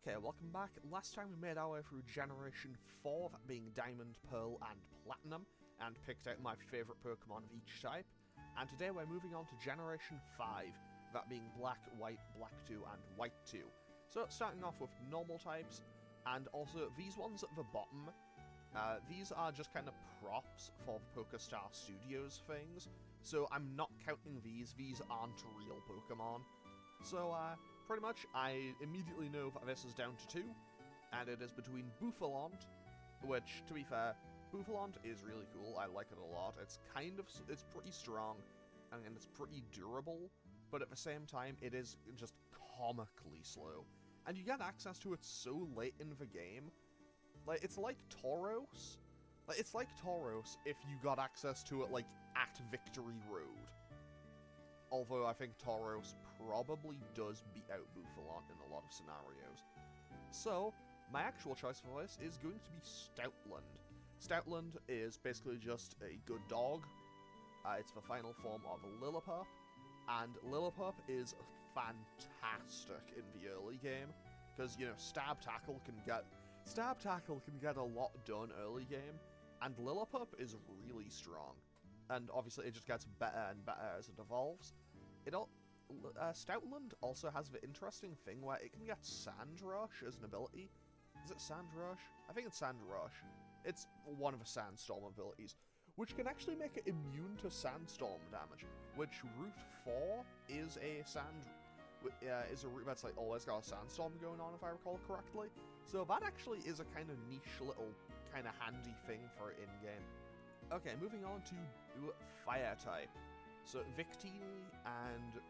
Okay, welcome back. Last time we made our way through Generation 4, that being Diamond, Pearl, and Platinum, and picked out my favourite Pokemon of each type. And today we're moving on to Generation 5, that being Black, White, Black 2, and White 2. So, starting off with normal types, and also these ones at the bottom, these are just kind of props for the PokeStar Studios things, so I'm not counting these aren't real Pokemon. So, pretty much, I immediately know that this is down to 2, and it is between Bouffalont, which, to be fair, Bouffalont is really cool, I like it a lot, it's pretty strong, and it's pretty durable, but at the same time, it is just comically slow. And you get access to it so late in the game, like, it's like Tauros. Like, it's like Tauros if you got access to it, like, at Victory Road. Although I think Tauros probably does beat out Bouffalont in a lot of scenarios. So, my actual choice for this is going to be Stoutland. Stoutland is basically just a good dog. It's the final form of Lillipup, and Lillipup is fantastic in the early game, because, you know, Stab Tackle can get a lot done early game, and Lillipup is really strong. And obviously it just gets better and better as it evolves. Stoutland also has the interesting thing where it can get Sand Rush as an ability. Is it Sand Rush? I think it's Sand Rush. It's one of the Sandstorm abilities, which can actually make it immune to Sandstorm damage, which Route 4 is a route that's like always got a Sandstorm going on, if I recall correctly. So that actually is a kind of niche little, kind of handy thing for in-game. Okay, moving on to Fire type. So Victini and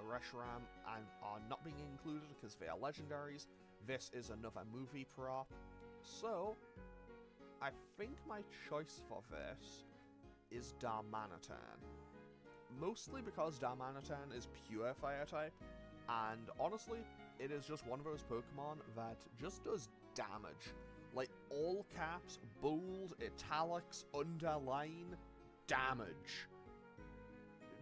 Reshiram are not being included because they are legendaries. This is another movie prop. So, I think my choice for this is Darmanitan. Mostly because Darmanitan is pure Fire type, and honestly, it is just one of those Pokemon that just does damage. Like, all caps, bold, italics, underline, damage.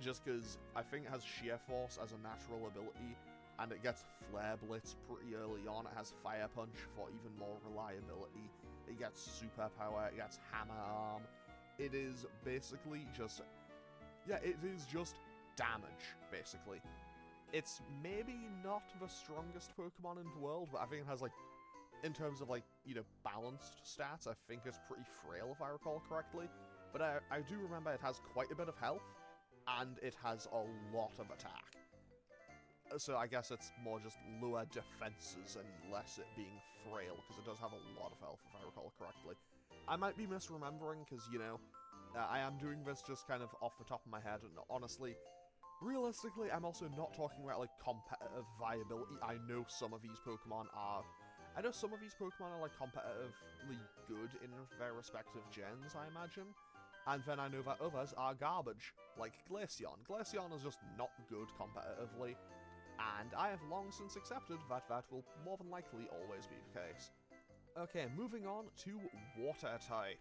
Just because I think it has Sheer Force as a natural ability, and it gets Flare Blitz pretty early on. It has Fire Punch for even more reliability. It gets Superpower, it gets Hammer Arm. It is basically just... yeah, it is just damage, basically. It's maybe not the strongest Pokemon in the world, but I think it has, like, in terms of, like, you know, balanced stats, I think it's pretty frail, if I recall correctly. But I do remember it has quite a bit of health, and it has a lot of attack. So I guess it's more just lower defenses and less it being frail, because it does have a lot of health, if I recall correctly. I might be misremembering, because, you know, I am doing this just kind of off the top of my head, and honestly, realistically, I'm also not talking about, like, competitive viability. I know some of these Pokemon are, like, competitively good in their respective gens, I imagine. And then I know that others are garbage, like Glaceon. Glaceon is just not good competitively, and I have long since accepted that that will more than likely always be the case. Okay, moving on to Water type.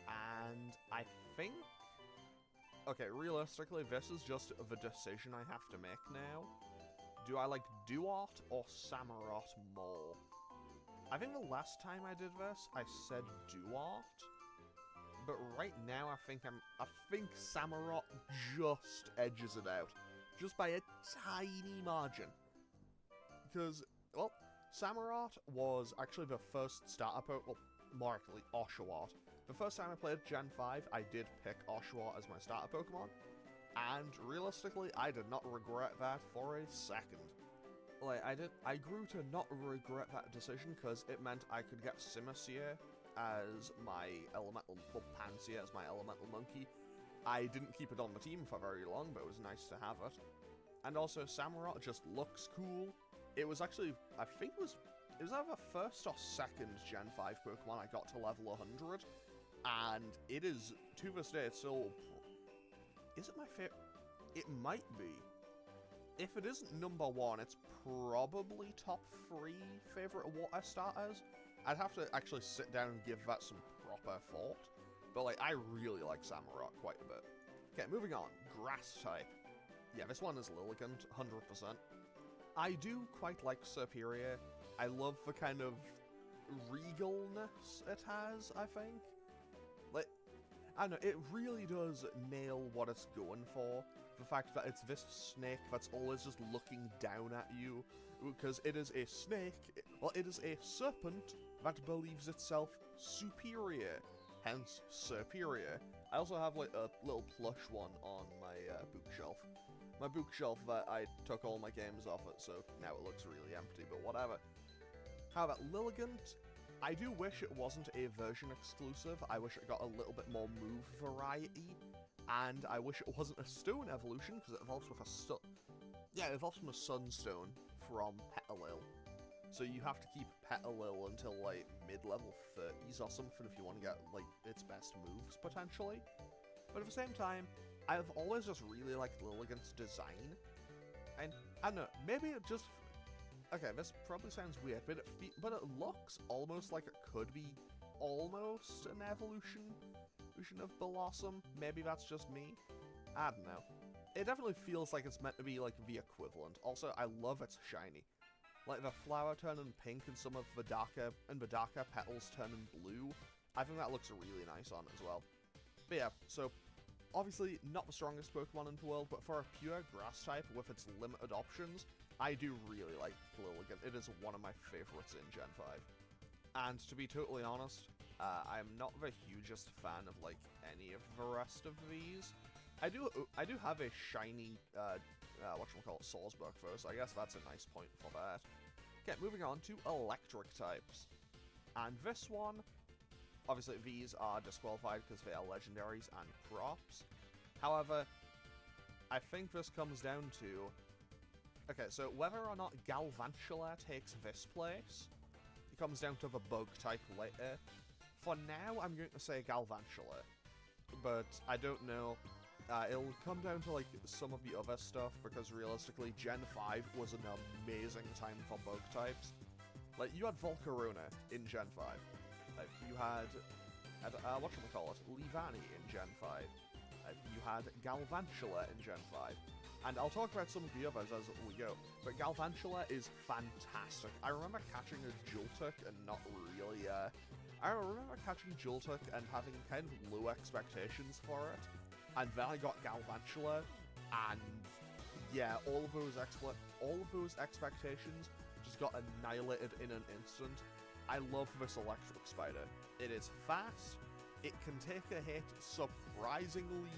And I think... okay, realistically, this is just the decision I have to make now. Do I like Duart or Samurott more? I think the last time I did this, I said Duart. But right now, I think Samurott just edges it out. Just by a tiny margin. Because, well, Samurott was actually the first starter Pokemon, well, more actually, Oshawott. The first time I played Gen 5, I did pick Oshawott as my starter Pokemon. And realistically, I did not regret that for a second. Like, I grew to not regret that decision because it meant I could get Simisear as my elemental, well, Pansear as my elemental monkey. I didn't keep it on the team for very long, but it was nice to have it. And also, Samurott just looks cool. It was actually, I think it was either first or second Gen 5 Pokemon I got to level 100. And it is, to this day, it's still... is it my favorite? It might be. If it isn't number 1, it's probably top 3 favorite water starters. I'd have to actually sit down and give that some proper thought. But, like, I really like Samurott quite a bit. Okay, moving on. Grass type. Yeah, this one is Lilligant, 100%. I do quite like Serperior. I love the kind of regalness it has, I think. Like, I don't know, it really does nail what it's going for. The fact that it's this snake that's always just looking down at you, because it is a snake, well, it is a serpent that believes itself superior, hence superior. I also have, like, a little plush one on my bookshelf. My bookshelf that I took all my games off it, so now it looks really empty, but whatever. How about Lilligant? I do wish it wasn't a version exclusive. I wish it got a little bit more move variety, and I wish it wasn't a stone evolution, because it evolves with a it evolves from a sunstone from Petalil. So you have to keep Petalil until, like, mid-level 30s or something if you want to get, like, its best moves, potentially. But at the same time, I've always just really liked Lilligant's design. And, I don't know, maybe it just... Okay, this probably sounds weird, but it looks almost like it could be almost an evolution of Blossom. Maybe that's just me. I don't know. It definitely feels like it's meant to be, like, the equivalent. Also, I love its shiny. Like, the flower turning pink and some of the darker petals turning blue. I think that looks really nice on it as well. But yeah, so, obviously not the strongest Pokemon in the world, but for a pure grass type with its limited options, I do really like Lilligant. It is one of my favorites in Gen 5. And to be totally honest, I'm not the hugest fan of, like, any of the rest of these. I do have a shiny, whatchamacallit, Salzburg though, so I guess that's a nice point for that. Okay, moving on to electric types. And this one, obviously these are disqualified because they are legendaries and props. However, I think this comes down to... Okay, so whether or not Galvantula takes this place, it comes down to the bug type later. For now, I'm going to say Galvantula, but I don't know. It'll come down to, like, some of the other stuff, because realistically, Gen 5 was an amazing time for bug types. Like, you had Volcarona in Gen 5. Like, you had, whatchamacallit, Leavanny in Gen 5. You had Galvantula in Gen 5. And I'll talk about some of the others as we go. But Galvantula is fantastic. I remember catching a Joltik and not really, I remember catching Joltik and having kind of low expectations for it. And then I got Galvantula, and yeah, all of those expectations just got annihilated in an instant. I love this electric spider. It is fast, it can take a hit surprisingly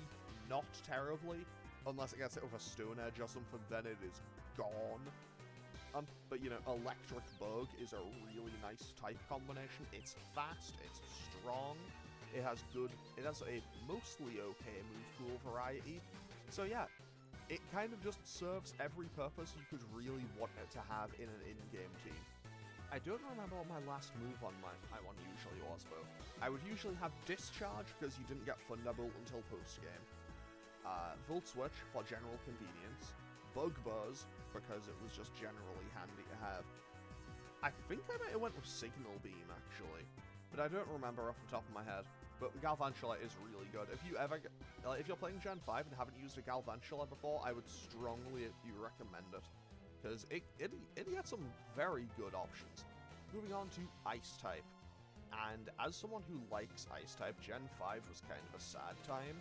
not terribly, unless it gets hit with a stone edge or something, then it is gone. But you know, electric bug is a really nice type combination. It's fast, it's strong. It has a mostly okay move pool variety. So yeah, it kind of just serves every purpose you could really want it to have in an in-game team. I don't remember what my last move on my one usually was though. I would usually have Discharge because you didn't get Thunderbolt until post-game. Volt Switch for general convenience. Bug Buzz because it was just generally handy to have. I think I might have went with Signal Beam actually, but I don't remember off the top of my head. But Galvantula is really good. If you're playing Gen 5 and haven't used a Galvantula before, I would strongly recommend it, because it gets some very good options. Moving on to Ice type, and as someone who likes Ice type, Gen 5 was kind of a sad time.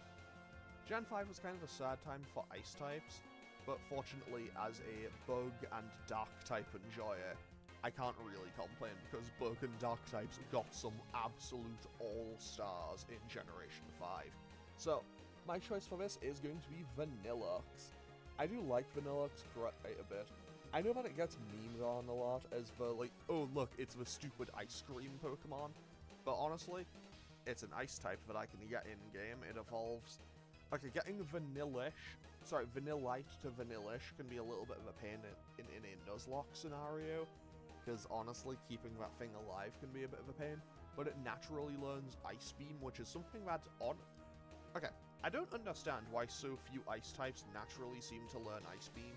Gen 5 was kind of a sad time for Ice types, but fortunately, as a Bug and Dark type enjoyer, I can't really complain, because Bug and Dark types got some absolute all-stars in Generation 5. So, my choice for this is going to be Vanillux. I do like Vanillux quite a bit. I know that it gets memed on a lot as the, like, oh look, it's the stupid ice cream Pokemon, but honestly, it's an ice type that I can get in-game. It evolves. Okay, getting Vanillite to Vanillish can be a little bit of a pain in a Nuzlocke scenario, because honestly, keeping that thing alive can be a bit of a pain, but it naturally learns Ice Beam, which is something that's odd. Okay, I don't understand why so few ice types naturally seem to learn Ice Beam.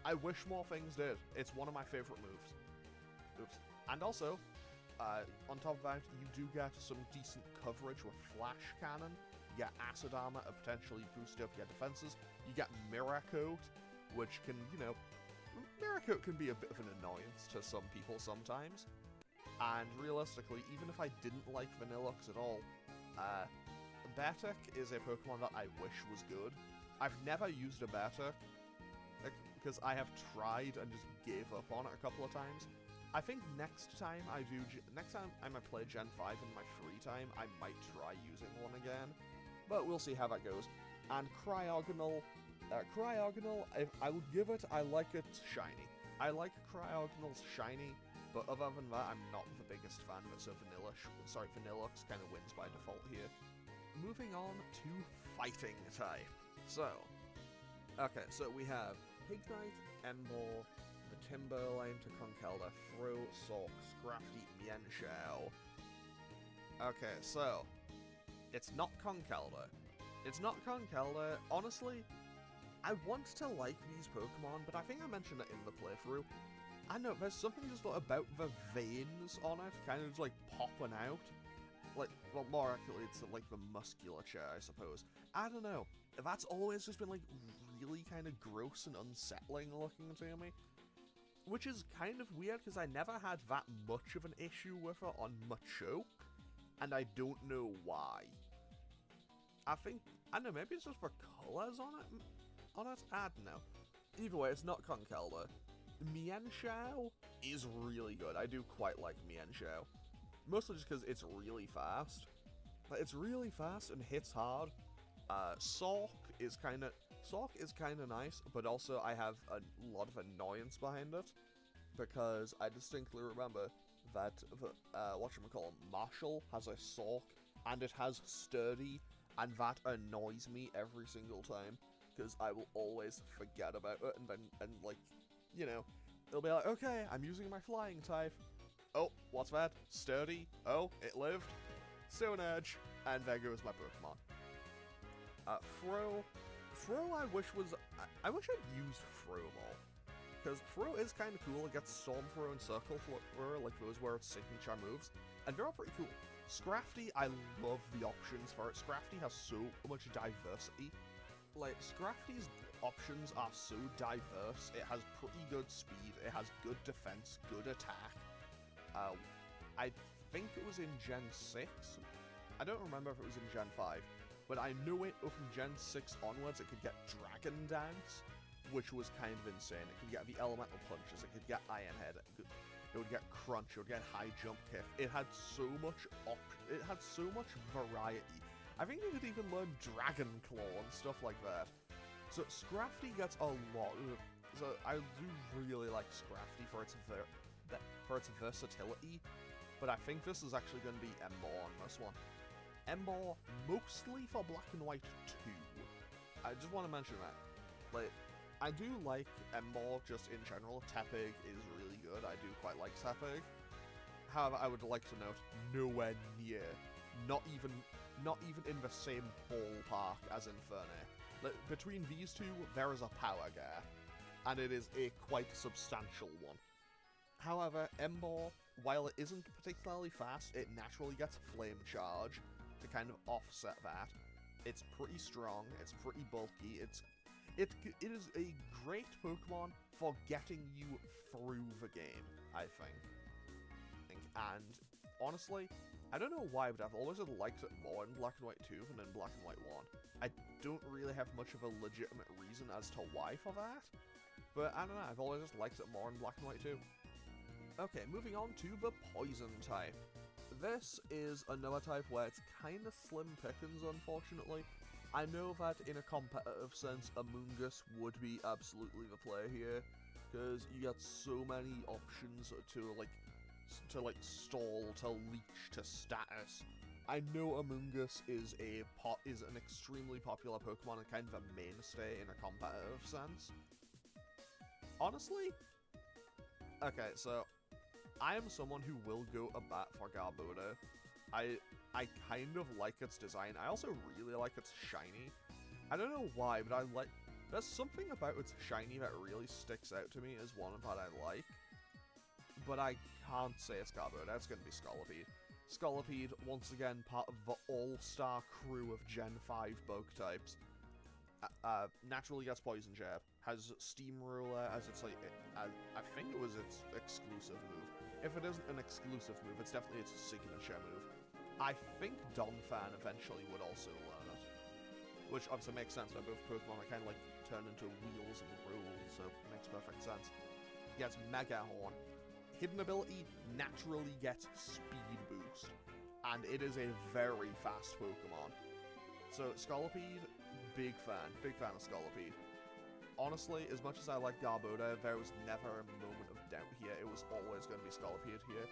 I wish more things did. It's one of my favorite moves. Oops. And also, on top of that, you do get some decent coverage with Flash Cannon. You get Acid Armor to potentially boost up your defenses. You get Mirror Coat, which can, you know, Miracle can be a bit of an annoyance to some people sometimes. And realistically, even if I didn't like Vanillux at all, Beartic is a Pokemon that I wish was good. I've never used a Beartic, because I have tried and just gave up on it a couple of times. I think next time I might play Gen 5 in my free time, I might try using one again. But we'll see how that goes. And Cryogonal, I would give it, I like it shiny. I like Cryogonal's shiny, but other than that, I'm not the biggest fan of it, so Vanillux kind of wins by default here. Moving on to Fighting type. So we have Pignite, Emboar, the Timberlane to Conkeldurr, Throw, Sork, Scrafty, Mienshao. Okay, so it's not Conkeldurr. It's not Conkeldurr. Honestly, I want to like these Pokemon, but I think I mentioned it in the playthrough. I know, there's something just about the veins on it, kind of just like popping out. Like, well, more accurately, it's like the musculature, I suppose. I don't know. That's always just been like really kind of gross and unsettling looking to me. Which is kind of weird, because I never had that much of an issue with it on Machoke, and I don't know why. I don't know, maybe it's just the colours on it? I don't know. Either way, it's not Conkeldurr. Mienshao is really good. I do quite like Mienshao. Mostly just because it's really fast. Like, it's really fast and hits hard. Sork is kind of nice, but also I have a lot of annoyance behind it, because I distinctly remember that Marshall has a Sork, and it has Sturdy, and that annoys me every single time, because I will always forget about it, and like, you know, it'll be like, okay, I'm using my flying type. Oh, what's that? Sturdy. Oh, it lived. Stone Edge. And there goes my Pokemon. Fro I wish I'd used Fro more. Because Fro is kind of cool. It gets Storm Throw and Circle Throw, like those were its signature moves. And they're all pretty cool. Scrafty, I love the options for it. Scrafty has so much diversity. Like, Scrafty's options are so diverse. It has pretty good speed. It has good defense, good attack. I think it was in Gen 6. I don't remember if it was in Gen 5, but I knew it from Gen 6 onwards. It could get Dragon Dance, which was kind of insane. It could get the Elemental Punches. It could get Iron Head. It would get Crunch. It would get High Jump Kick. It had so much variety. I think you could even learn Dragon Claw and stuff like that. So Scrafty gets a lot of... So I do really like Scrafty for its versatility, but I think this is actually going to be Emboar on this one. Emboar mostly for Black and White 2. I just want to mention that. Like, I do like Emboar just in general. Tepig is really good. I do quite like Tepig. However, I would like to note, nowhere near, not even in the same ballpark as Infernape. Like, between these two, there is a power gap, and it is a quite substantial one. However, Emboar, while it isn't particularly fast, it naturally gets Flame Charge to kind of offset that. It's pretty strong, it's pretty bulky, it is a great Pokemon for getting you through the game, I think. And honestly, I don't know why, but I've always liked it more in Black and White 2 than in Black and White 1. I don't really have much of a legitimate reason as to why for that, but I don't know, I've always just liked it more in Black and White 2. Okay, moving on to the Poison type. This is another type where it's kind of slim pickings, unfortunately. I know that in a competitive sense, Amoonguss would be absolutely the play here, because you get so many options to stall, to leech, to status. I know Amoonguss is an extremely popular Pokemon and kind of a mainstay in a competitive sense. Honestly, okay, so I am someone who will go a bat for Garbodor. I kind of like its design. I also really like its shiny. I don't know why, but there's something about its shiny that really sticks out to me as one that I like. But I can't say it's Garbodor. It's going to be Scolipede. Scolipede, once again, part of the all-star crew of Gen 5 bug types. Naturally gets Poison Jab. Has Steamroller as its I think it was its exclusive move. If it isn't an exclusive move, it's definitely its signature move. I think Donphan eventually would also learn it. Which obviously makes sense, where both Pokemon are kind of like turned into wheels and rolls, so it makes perfect sense. He has Mega Horn. Hidden ability naturally gets speed boost, and it is a very fast Pokemon. So Scolipede, big fan of Scolipede. Honestly, as much as I like Garbodor, there was never a moment of doubt here. It was always going to be Scolipede here.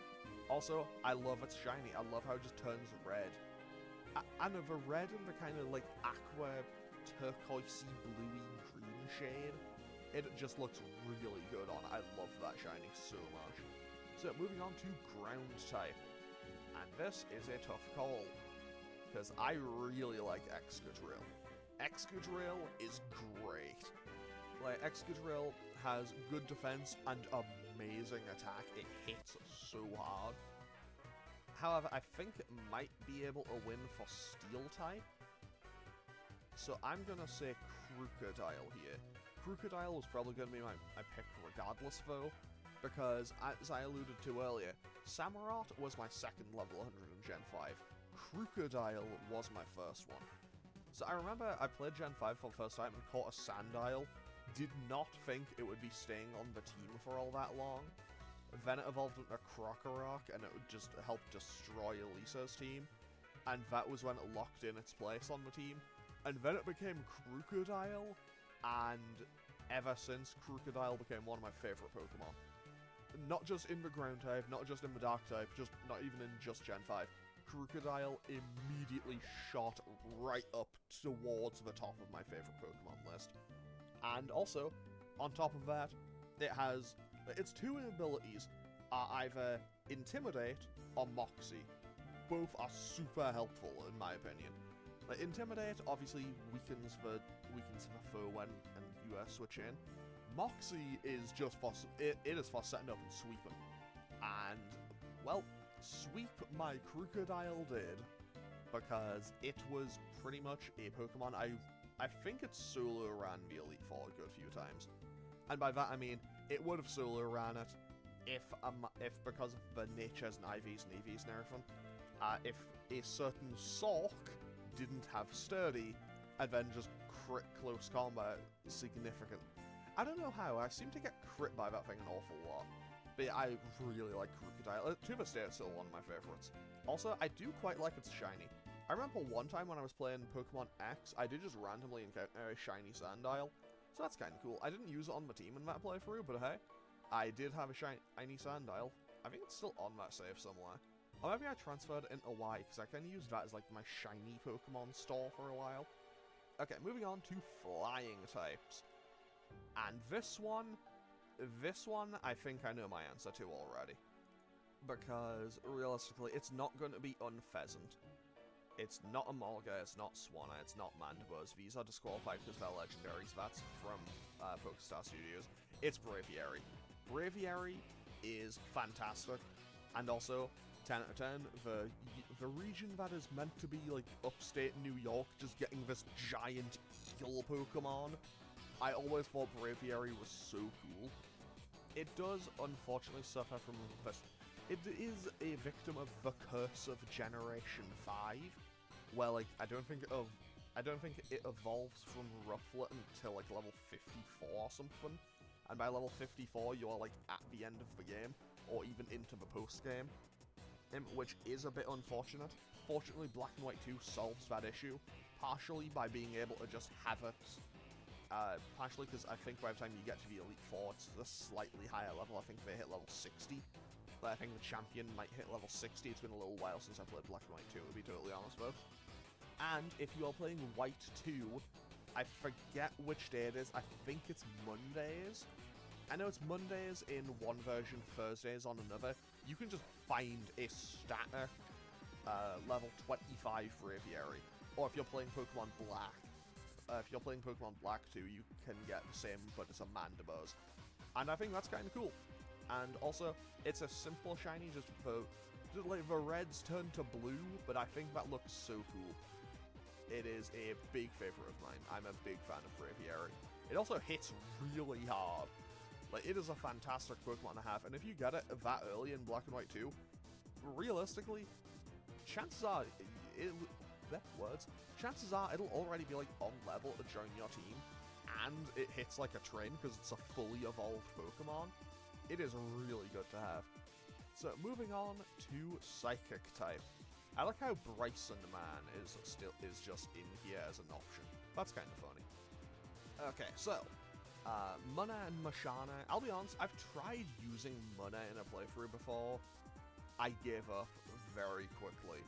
Also, I love its shiny. I love how it just turns red. And the red and the kind of like aqua, turquoisey, bluey green shade, it just looks really good on. I love that shiny so much. So moving on to ground type. And this is a tough call, because I really like Excadrill. Excadrill is great. Like, Excadrill has good defense and amazing attack. It hits so hard. However, I think it might be able to win for Steel type. So I'm gonna say Crocodile here. Crocodile was probably gonna be my pick regardless though, because as I alluded to earlier, Samurott was my second level 100 in Gen 5. Crocodile was my first one. So I remember I played Gen 5 for the first time and caught a Sandile. Did not think it would be staying on the team for all that long. Then it evolved into Krokorok, and it would just help destroy Elisa's team. And that was when it locked in its place on the team. And then it became Crocodile, and ever since, Crocodile became one of my favorite Pokemon. Not just in the ground type, not just in the dark type, just not even in just Gen 5. Crocodile immediately shot right up towards the top of my favorite Pokemon list. And also, on top of that, it has its two abilities are either Intimidate or Moxie. Both are super helpful in my opinion. Like, Intimidate obviously weakens the foe when you switch in. Moxie is just for it is for setting up and sweeping. And well, sweep my Crocodile did, because it was pretty much a Pokemon I think it's solo ran the Elite Four a good few times. And by that I mean, it would have solo ran it if because of the natures and IVs and EVs and everything, if a certain Sork didn't have Sturdy, and then just crit close combat significant. I don't know how, I seem to get crit by that thing an awful lot. But yeah, I really like Crocodile. To this day, it's still one of my favorites. Also, I do quite like its shiny. I remember one time when I was playing Pokemon X, I did just randomly encounter a shiny Sandile. So that's kind of cool. I didn't use it on my team in that playthrough, but hey, I did have a shiny Sandile. I think it's still on that save somewhere. Or maybe I transferred it into Y, because I kind of used that as like my shiny Pokemon store for a while. Okay, moving on to flying types. And this one, I think I know my answer to already. Because, realistically, it's not going to be Unpheasant. It's not Emolga, it's not Swanna, it's not Mandibuzz. These are disqualified because they're legendaries. That's from Pokestar Studios. It's Braviary. Braviary is fantastic. And also, 10 out of 10, the region that is meant to be, like, upstate New York, just getting this giant eagle Pokemon. I always thought Braviary was so cool. It does, unfortunately, suffer from this. It is a victim of the curse of Generation 5, where, like, I don't think it evolves from Rufflet until, like, level 54 or something. And by level 54, you're, like, at the end of the game, or even into the post-game. Which is a bit unfortunate. Fortunately, Black and White 2 solves that issue, partially by being able to just have it, partially because I think by the time you get to the Elite Four, it's a slightly higher level. I think they hit level 60. But I think the champion might hit level 60. It's been a little while since I played Black and White 2, to be totally honest with. And if you are playing White 2, I forget which day it is. I think it's Mondays. I know it's Mondays in one version, Thursdays on another. You can just find a static level 25 Braviary. Or if you're playing Pokemon Black, too, you can get the same, but it's a Mandibuzz. And I think that's kind of cool. And also, it's a simple shiny, just like the reds turn to blue, but I think that looks so cool. It is a big favorite of mine. I'm a big fan of Braviary. It also hits really hard. Like, it is a fantastic Pokemon to have, and if you get it that early in Black and White 2, realistically, chances are, chances are it'll already be, like, on level to join your team, and it hits like a train because it's a fully evolved Pokemon. It is really good to have. So, moving on to Psychic type. I like how Bryson Man is just in here as an option. That's kind of funny. Okay, so, Munna and Mashana. I'll be honest, I've tried using Munna in a playthrough before. I gave up very quickly.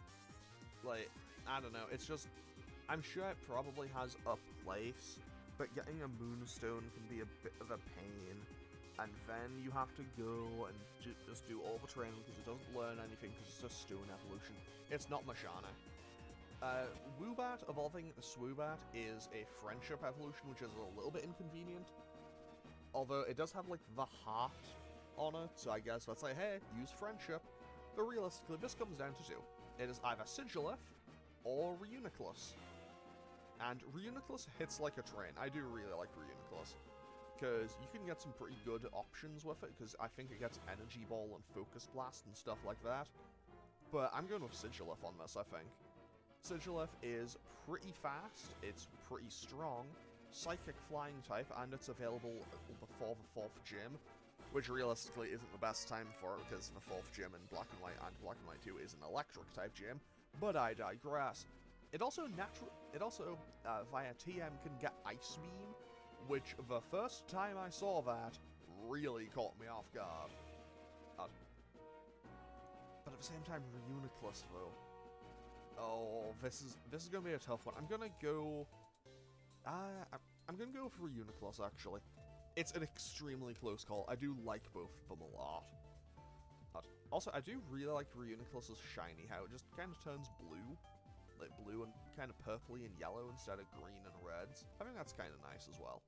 Like, I don't know, it's just, I'm sure it probably has a place, but getting a Moonstone can be a bit of a pain. And then you have to go and just do all the training because it doesn't learn anything because it's a stone evolution. It's not Mashana. Woobat evolving Swoobat is a friendship evolution, which is a little bit inconvenient. Although it does have, like, the heart on it, so I guess that's like, hey, use friendship. But realistically, this comes down to two. It is either Sigilif or Reuniclus. And Reuniclus hits like a train. I do really like Reuniclus, because you can get some pretty good options with it, because I think it gets Energy Ball and Focus Blast and stuff like that. But I'm going with Sigilif on this, I think. Sigilif is pretty fast, it's pretty strong, Psychic Flying type, and it's available before the 4th gym, which realistically isn't the best time for it, because the 4th gym in Black and White and Black and White 2 is an Electric type gym, but I digress. It also via TM can get Ice Beam, which the first time I saw that really caught me off guard. But at the same time, Reuniclus though. Oh, this is gonna be a tough one. I'm gonna go for Reuniclus actually. It's an extremely close call. I do like both of them a lot. Also, I do really like Reuniclus's shiny, how it just kind of turns blue. Like blue and kind of purpley and yellow instead of green and reds. I think that's kind of nice as well.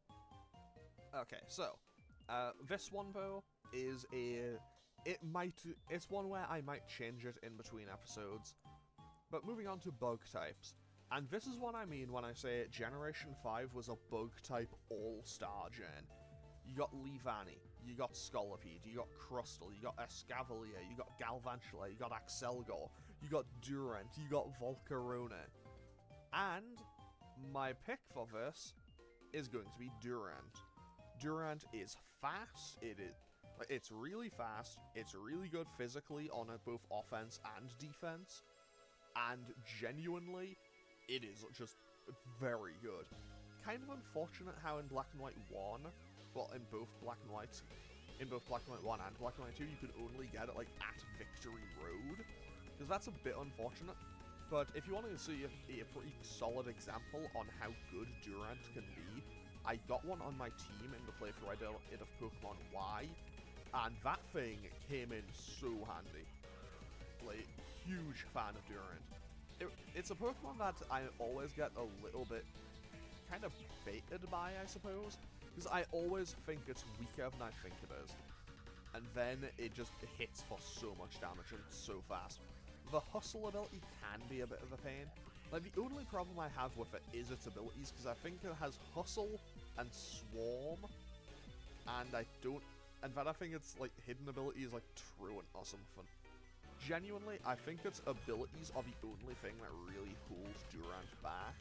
Okay, so, this one though is it's one where I might change it in between episodes. But moving on to bug types. And this is what I mean when I say Generation 5 was a bug type all-star gen. You got Leavanny, you got Scolipede, you got Crustle, you got Escavalier, you got Galvantula, you got Axelgor, you got Durant, you got Volcarona. And my pick for this is going to be Durant. Durant is fast, it's really fast, it's really good physically on both offense and defense, and genuinely, it is just very good. Kind of unfortunate how in Black and White 1, well, in both Black and White 1 and Black and White 2, you could only get it, like, at Victory Road, because that's a bit unfortunate. But if you want to see a pretty solid example on how good Durant can be, I got one on my team in the playthrough I did of Pokemon Y, and that thing came in so handy. Like, huge fan of Durant. It's a Pokemon that I always get a little bit kind of baited by, I suppose, because I always think it's weaker than I think it is. And then it just hits for so much damage and so fast. The Hustle ability can be a bit of a pain. Like, the only problem I have with it is its abilities, because I think it has Hustle and Swarm, and then I think its, like, hidden ability is, like, Truant or something. Genuinely, I think its abilities are the only thing that really holds Durant back,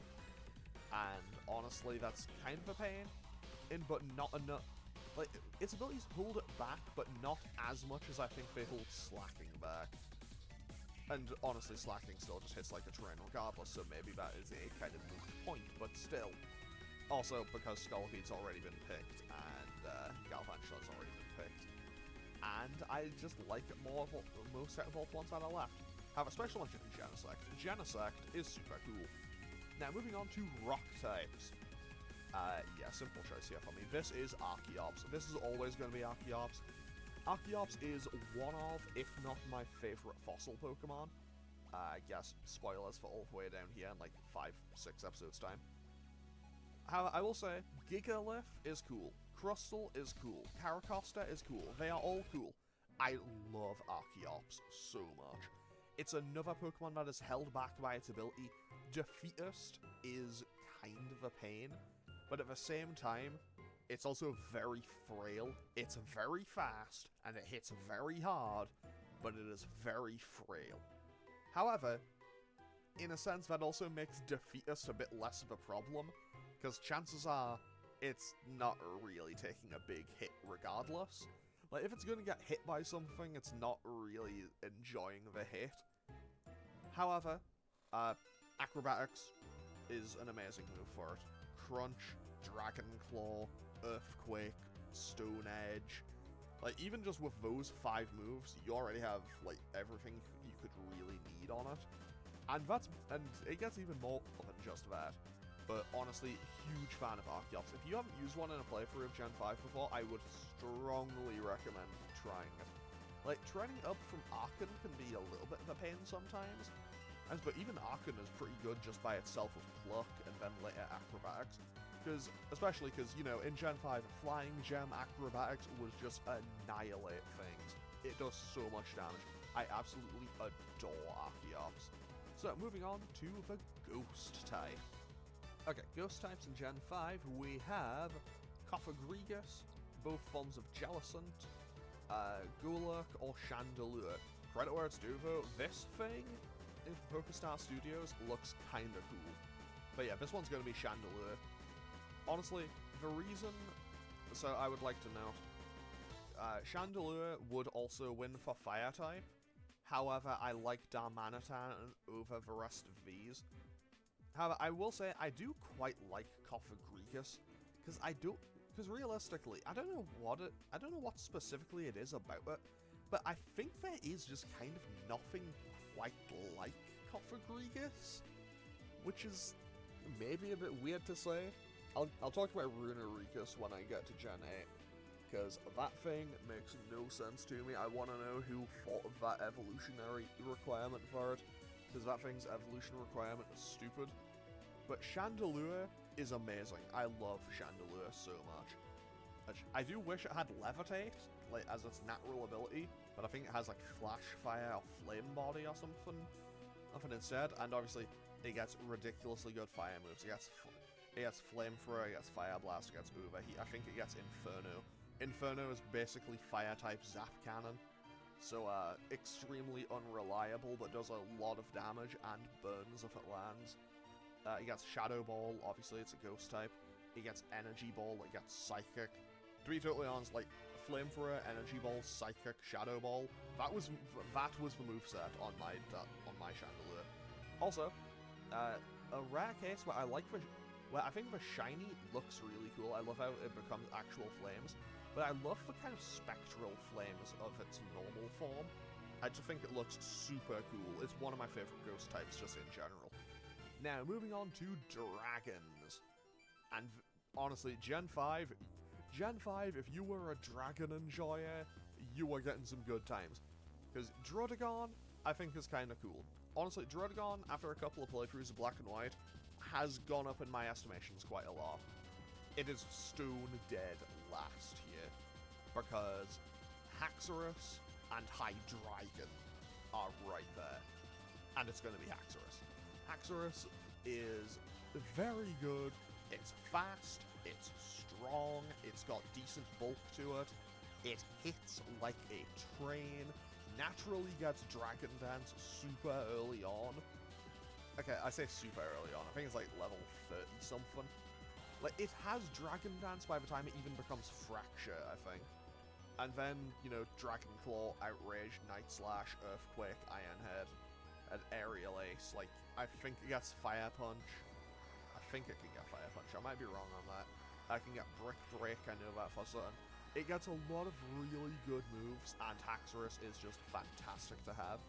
and honestly, that's kind of a pain, but not enough. Like, its abilities hold it back, but not as much as I think they hold Slacking back. And honestly, Slacking still just hits like a train regardless, so maybe that is a kind of moot point, but still. Also, because Scolipede's already been picked, and Galvantula's already been picked. And I just like it more most out of all the ones that are left. Have a special mention in Genesect. Genesect is super cool. Now, moving on to rock types. Yeah, simple choice here for me. This is Archeops. This is always going to be Archeops. Archeops is one of, if not my favorite fossil Pokemon. I guess spoilers for all the way down here in like 5-6 episodes time. However, I will say, Gigalith is cool. Crustle is cool. Caracosta is cool. They are all cool. I love Archeops so much. It's another Pokemon that is held back by its ability. Defeatist is kind of a pain, but at the same time, It's also very frail, it's very fast, and it hits very hard, but it is very frail. However, in a sense, that also makes Defeatus a bit less of a problem, because chances are it's not really taking a big hit regardless. Like, if it's going to get hit by something, it's not really enjoying the hit. However, Acrobatics is an amazing move for it. Crunch, Dragon Claw, Earthquake, Stone Edge. Like, even just with those 5 moves, you already have, like, everything you could really need on it. And it gets even more than just that. But honestly, huge fan of Archeops. If you haven't used one in a playthrough of Gen 5 before, I would strongly recommend trying it. Like, training up from Archon can be a little bit of a pain sometimes, but even Archon is pretty good just by itself with Pluck and then later Acrobatics. Especially because, you know, in Gen 5, Flying Gem Acrobatics would just annihilate things. It does so much damage. I absolutely adore Archeops. So, moving on to the Ghost type. Okay, Ghost types in Gen 5, we have Cophagrigus, both forms of Jellicent, Golurk, or Chandelure. Credit where it's due though, this thing in PokeStar Studios looks kinda cool. But yeah, this one's gonna be Chandelure. Honestly, the reason, so I would like to note, Chandelure would also win for Fire type. However, I like Darmanitan over the rest of these. However, I will say I do quite like Cophagrigus, because realistically, I don't know what specifically it is about it, but I think there is just kind of nothing quite like Cophagrigus, which is maybe a bit weird to say. I'll talk about Runaricus when I get to Gen 8, because that thing makes no sense to me. I want to know who thought of that evolutionary requirement for it, because that thing's evolution requirement is stupid. But Chandelure is amazing. I love Chandelure so much. I do wish it had Levitate, like, as its natural ability, but I think it has, like, Flash Fire or Flame Body or something instead, and obviously, it gets ridiculously good fire moves. It gets Flamethrower, it gets Fire Blast, it gets Overheat. I think it gets Inferno. Inferno is basically Fire-type Zap Cannon, so extremely unreliable, but does a lot of damage and burns if it lands. It gets Shadow Ball, obviously it's a Ghost type. It gets Energy Ball, it gets Psychic. To be totally honest, like, Flamethrower, Energy Ball, Psychic, Shadow Ball, that was the moveset on my Chandelure. Also, a rare case where I think the shiny looks really cool. I love how it becomes actual flames, but I love the kind of spectral flames of its normal form. I just think it looks super cool. It's one of my favorite Ghost types just in general. Now, moving on to Dragons. And honestly, Gen 5, if you were a dragon enjoyer, you were getting some good times. Because Druddigon, I think, is kind of cool. Honestly, Druddigon, after a couple of playthroughs of Black and White, has gone up in my estimations quite a lot. It is stone dead last year, because Haxorus and Hydreigon are right there. And it's going to be Haxorus. Haxorus is very good, it's fast, it's strong, it's got decent bulk to it, it hits like a train, naturally gets Dragon Dance super early on. Okay, I say super early on, I think it's like level 30-something. Like, it has Dragon Dance by the time it even becomes Fracture, I think. And then, you know, Dragon Claw, Outrage, Night Slash, Earthquake, Iron Head, and Aerial Ace. Like, I think it gets Fire Punch. I think it can get Fire Punch. I might be wrong on that. I can get Brick Break, I know that for certain. It gets a lot of really good moves, and Haxorus is just fantastic to have.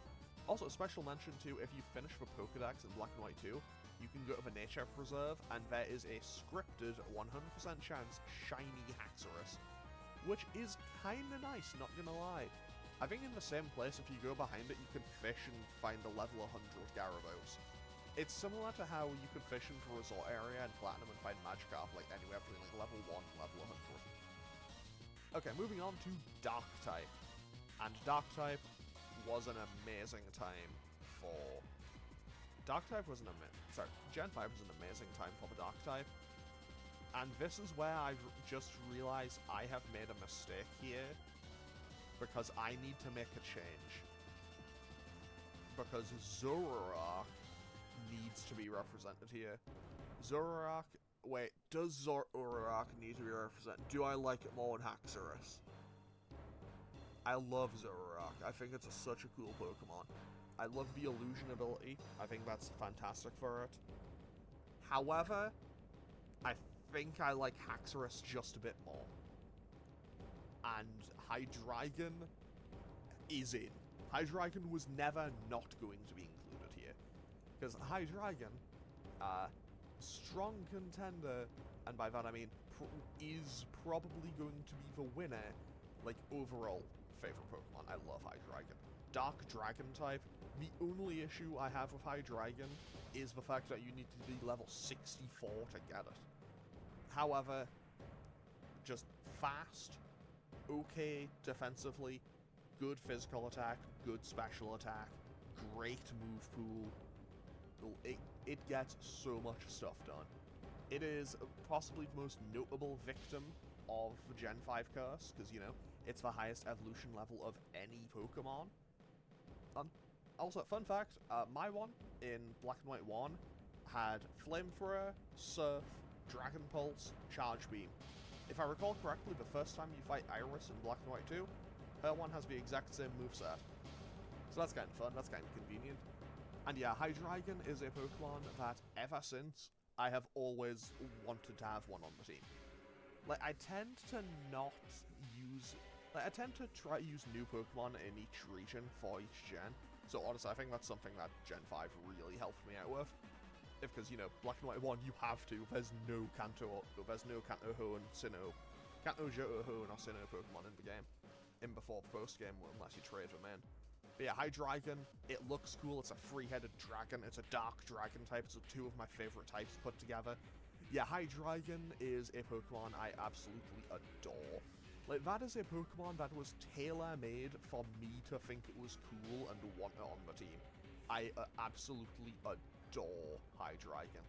Also, a special mention too, if you finish the Pokedex in Black and White 2, you can go to the Nature Preserve, and there is a scripted 100% chance shiny Haxorus, which is kinda nice, not gonna lie. I think in the same place, if you go behind it, you can fish and find a level 100 Gyarados. It's similar to how you could fish in the resort area in Platinum and find Magikarp, like, anywhere between, like, level 1 and level 100. Okay, moving on to Dark-type. And Dark-type was an amazing time for... Gen 5 was an amazing time for the Dark-type. And this is where I've just realized I have made a mistake here, because I need to make a change. Because Zoroark needs to be represented here. Zoroark... Wait, does Zoroark need to be represented? Do I like it more than Haxorus? I love Zoroark. I think it's such a cool Pokemon. I love the illusion ability. I think that's fantastic for it. However, I think I like Haxorus just a bit more. And Hydreigon is in. Hydreigon was never not going to be included here. Because Hydreigon, strong contender, and by that I mean is probably going to be the winner, like, overall favorite Pokemon. I love Hydreigon. Dark Dragon type. The only issue I have with Hydreigon is the fact that you need to be level 64 to get it. However, just fast, okay defensively, good physical attack, good special attack, great move pool. It gets so much stuff done. It is possibly the most notable victim of the Gen 5 curse, because, you know, it's the highest evolution level of any Pokemon. Also, fun fact, my one in Black and White 1 had Flamethrower, Surf, Dragon Pulse, Charge Beam. If I recall correctly, the first time you fight Iris in Black and White 2, her one has the exact same moveset. So that's kind of fun, that's kind of convenient. And yeah, Hydreigon is a Pokemon that, ever since, I have always wanted to have one on the team. Like, I tend to not use... Like, I tend to try to use new Pokemon in each region for each gen. So honestly, I think that's something that Gen 5 really helped me out with. Because, you know, Black and White 1, you have to. There's no Kanto, there's no Kanto-Ho and Sinnoh. Kanto-Johto-Ho or Sinnoh Pokemon in the game. In before the post-game, unless you trade them in. But yeah, Hydreigon, it looks cool. It's a three-headed dragon. It's a dark dragon type. So two of my favorite types put together. Yeah, Hydreigon is a Pokemon I absolutely adore. Like, that is a Pokemon that was tailor-made for me to think it was cool and want it on the team. I absolutely adore Hydreigon.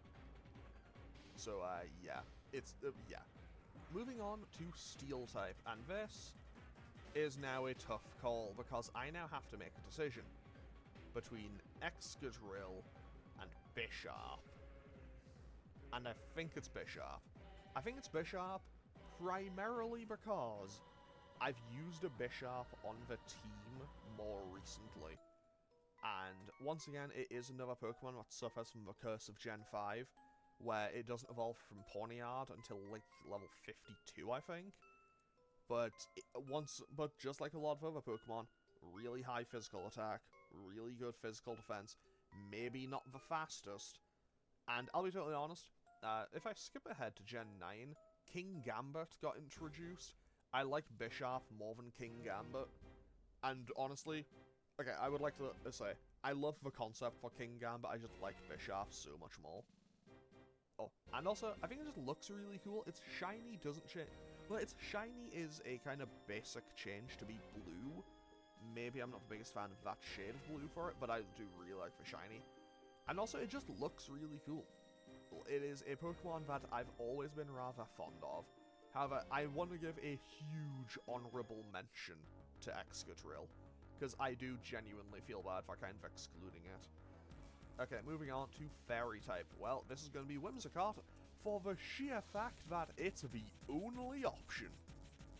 So, yeah. It's, yeah. Moving on to Steel-type, and this is now a tough call, because I now have to make a decision between Excadrill and Bisharp. And I think it's Bisharp. I think it's Bisharp primarily because I've used a Bisharp on the team more recently. And once again, it is another Pokemon that suffers from the curse of Gen 5, where it doesn't evolve from Pawniard until, like, level 52, I think. But just like a lot of other Pokemon, really high physical attack, really good physical defense, maybe not the fastest. And I'll be totally honest, if I skip ahead to Gen 9, King Gambit got introduced. I like Bisharp more than King Gambit. And honestly, okay, I would like to say, I love the concept for King Gambit, I just like Bisharp so much more. Oh, and also, I think it just looks really cool. It's shiny, doesn't change. Well, its shiny is a kind of basic change to be blue. Maybe I'm not the biggest fan of that shade of blue for it, but I do really like the shiny. And also, it just looks really cool. It is a Pokemon that I've always been rather fond of. However, I want to give a huge honorable mention to Excadrill, because I do genuinely feel bad for kind of excluding it. Okay, moving on to Fairy type. Well, this is going to be Whimsicott, for the sheer fact that it's the only option.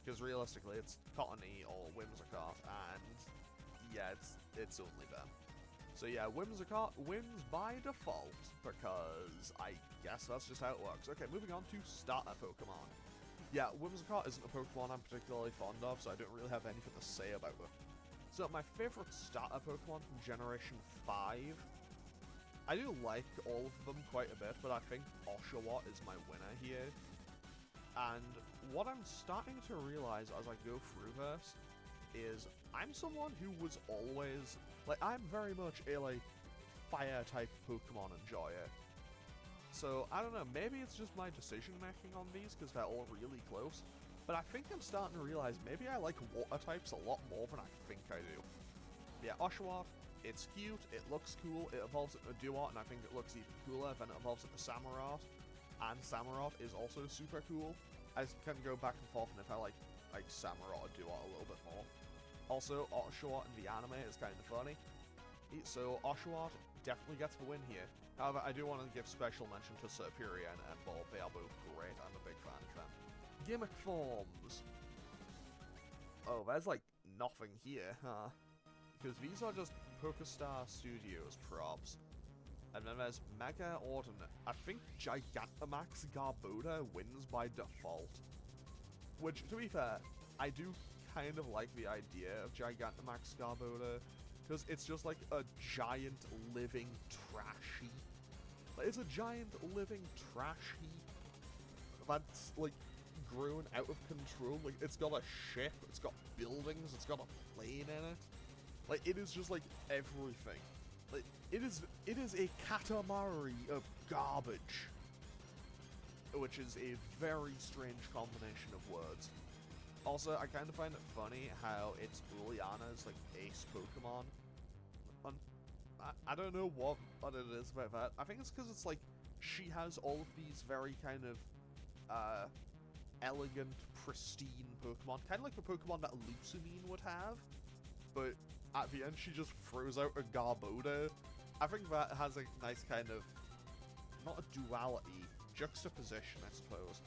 Because realistically, it's Cottony or Whimsicott, and yeah, it's only them. So yeah, Whimsicott wins by default, because I guess that's just how it works. Okay, moving on to starter Pokemon. Yeah, Whimsicott isn't a Pokemon I'm particularly fond of, so I don't really have anything to say about it. So my favorite starter Pokemon from Generation 5, I do like all of them quite a bit, but I think Oshawott is my winner here. And what I'm starting to realize as I go through this is I'm someone who was always, like, I'm very much a, like, fire-type Pokemon enjoyer. So, I don't know, maybe it's just my decision-making on these, because they're all really close. But I think I'm starting to realize maybe I like water types a lot more than I think I do. Yeah, Oshawott, it's cute, it looks cool, it evolves into a Duart, and I think it looks even cooler than it evolves into Samurott. and Samurott is also super cool. I can go back and forth, and if I like Samurott, I'd do it a little bit more. Also, Oshawott in the anime is kind of funny. So Oshawott definitely gets the win here. However, I do want to give special mention to Superior and Emball. They are both great. I'm a big fan of them. Gimmick forms. Oh, there's like nothing here, huh? Because these are just PokeStar Studios props. And then there's Mega Ordinate. I think Gigantamax Garboda wins by default. Which, to be fair, I do kind of like the idea of Gigantamax Garboda. Because it's just like a giant living trash heap. Like, it's a giant living trash heap that's, like, grown out of control. Like, it's got a ship, it's got buildings, it's got a plane in it. Like, it is just, like, everything. Like, it is a Katamari of garbage. Which is a very strange combination of words. Also, I kind of find it funny how it's Uliana's, like, ace Pokemon. I don't know what it is about that. I think it's because it's, like, she has all of these very kind of, elegant, pristine Pokemon. Kind of like the Pokemon that Lusamine would have. But at the end, she just throws out a Garboda. I think that has a nice kind of, not a duality, juxtaposition, I suppose.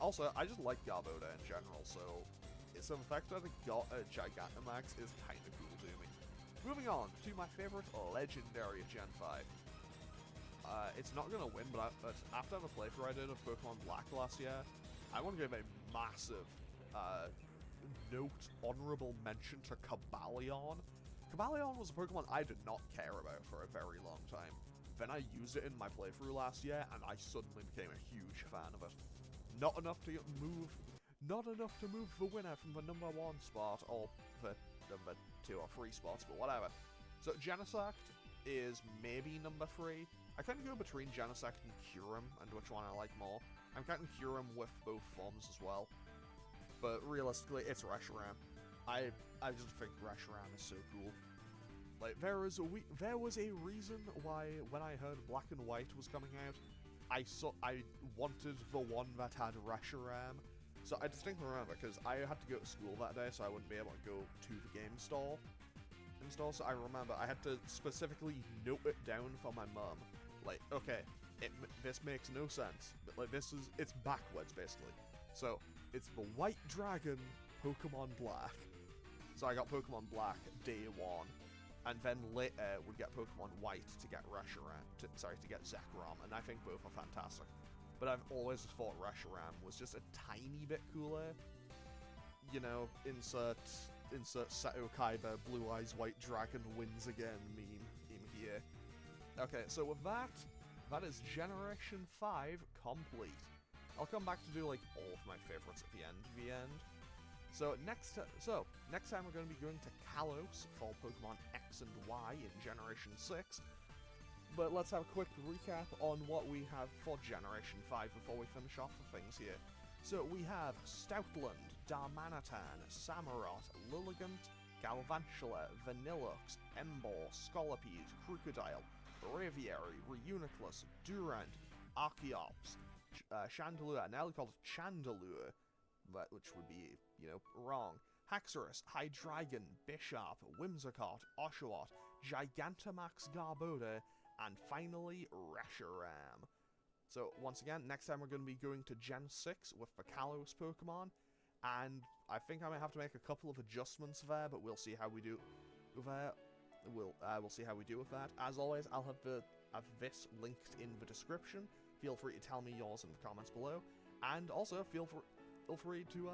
Also, I just like Garboda in general, so the fact that it got a Gigantamax is kind of cool to me. Moving on to my favorite legendary of Gen 5. It's not going to win, but after the playthrough I did of Pokemon Black last year, I want to give a massive honorable mention to Cobalion. Cobalion was a Pokemon I did not care about for a very long time. Then I used it in my playthrough last year, and I suddenly became a huge fan of it. Not enough to move the winner from the #1 spot, or the number 2 or 3 spots, but whatever. So Genesect is maybe number 3. I kind of go between Genesect and Kyurem, and which one I like more. I'm counting Kyurem with both forms as well. But realistically, it's Reshiram. I just think Reshiram is so cool. Like, there was a reason why, when I heard Black and White was coming out, I wanted the one that had Reshiram. So I distinctly remember, because I had to go to school that day, so I wouldn't be able to go to the game store. So I remember I had to specifically note it down for my mum. Like, okay, this makes no sense. But, like, it's backwards, basically. So, it's the White Dragon, Pokemon Black. So I got Pokemon Black day 1. And then later would get Pokemon White to get Reshiram, to get Zekrom, and I think both are fantastic. But I've always thought Reshiram was just a tiny bit cooler. You know, insert Seto Kaiba, Blue Eyes White Dragon wins again meme in here. Okay, so with that is Generation 5 complete. I'll come back to do, like, all of my favorites at the end. So next time we're going to be going to Kalos for Pokemon X and Y in Generation 6. But let's have a quick recap on what we have for Generation 5 before we finish off the things here. So we have Stoutland, Darmanitan, Samurott, Lilligant, Galvantula, Vanillux, Embor, Scolipede, Crocodile, Braviary, Reuniclus, Durant, Archeops, Chandelure, now they call it Chandelure, which would be, you know, wrong. Haxorus, Hydreigon, Bishop, Whimsicott, Oshawott, Gigantamax Garboda, and finally Reshiram. So once again, next time we're going to be going to Gen 6 with the Kalos Pokemon, and I think I might have to make a couple of adjustments there, but we'll see how we do with that. We'll see how we do with that. As always, I'll have this linked in the description. Feel free to tell me yours in the comments below, and also feel free to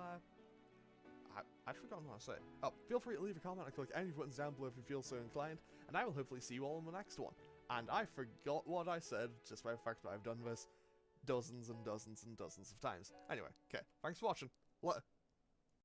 I'd forgotten what I said. Oh, feel free to leave a comment and click any buttons down below if you feel so inclined, and I will hopefully see you all in the next one. And I forgot what I said, just by the fact that I've done this dozens and dozens and dozens of times. Anyway, okay, thanks for watching.